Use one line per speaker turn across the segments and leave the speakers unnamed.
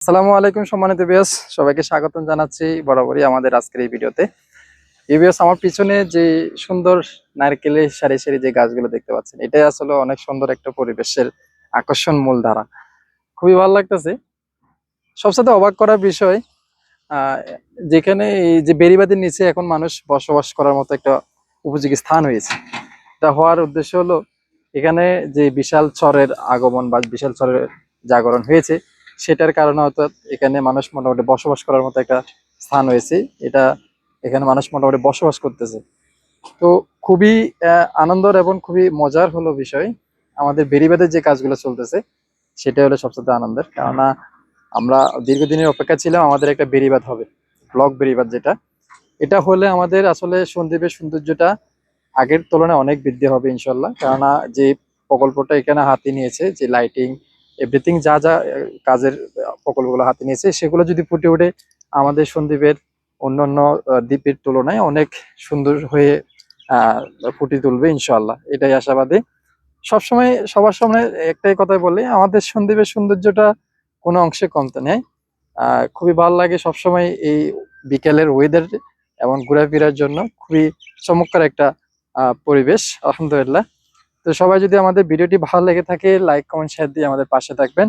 আসসালামু আলাইকুম সম্মানিত ভিউয়ার্স, সবাইকে স্বাগতম জানাচ্ছি বরাবরই আমাদের আজকের এই ভিডিওতে। ভিউয়ার্স, আমার পিছনে যে সুন্দর নারকেলের সারি সারি যে গাছগুলো দেখতে পাচ্ছেন, এটাই আসলে অনেক সুন্দর একটা পরিবেশের আকর্ষণ মূলধারা। খুবই ভালো লাগতেছে। সবচেয়ে অবাক করার বিষয়, আহ যেখানে এই যে বেড়িবাঁধের নিচে এখন মানুষ বসবাস করার মতো একটা উপযোগী স্থান হয়েছে। এটা হওয়ার উদ্দেশ্য হলো, এখানে যে বিশাল চরের আগমন বা বিশাল চরের জাগরণ হয়েছে, সেটার কারণে হয়তো এখানে মানুষ মোটামুটি বসবাস করার মতো একটা স্থান হয়েছে। এটা এখানে মানুষ মোটামুটি বসবাস করতেছে। তো খুবই আনন্দের এবং খুবই মজার হলো বিষয়, আমাদের বেড়িবাঁধের যে কাজগুলো চলতেছে সেটা হলো সবচেয়ে আনন্দের। কেননা আমরা দীর্ঘদিনের অপেক্ষা ছিলাম, আমাদের একটা বেড়িবাঁধ হবে, ব্লক বেড়িবাঁধ যেটা। এটা হলে আমাদের আসলে সন্দ্বীপের সৌন্দর্যটা আগের তুলনায় অনেক বৃদ্ধি হবে ইনশাল্লাহ। কেননা যে প্রকল্পটা এখানে হাতে নিয়েছে, যে লাইটিং এভরিথিং যা যা কাজের প্রকল্পগুলো হাতে নিয়েছে, সেগুলো যদি ফুটে ওঠে আমাদের সন্দ্বীপের অন্যান্য দ্বীপের তুলনায় অনেক সুন্দর হয়ে আহ ফুটিয়ে তুলবে ইনশাল্লাহ, এটাই আশাবাদী। সবসময় সবার সামনে একটাই কথা বলি, আমাদের সন্দ্বীপের সৌন্দর্যটা কোনো অংশে কমতে নেই। খুবই ভালো লাগে সবসময় এই বিকেলের ওয়েদার এবং ঘোরাফেরার জন্য। খুবই চমৎকার একটা পরিবেশ আলহামদুলিল্লাহ। তো সবাই যদি আমাদের ভিডিওটি ভালো লেগে থাকে, লাইক কমেন্ট শেয়ার দিয়ে আমাদের পাশে থাকবেন।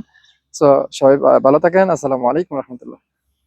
তো সবাই ভালো থাকেন। আসসালামু আলাইকুম রহমতুল্লাহ।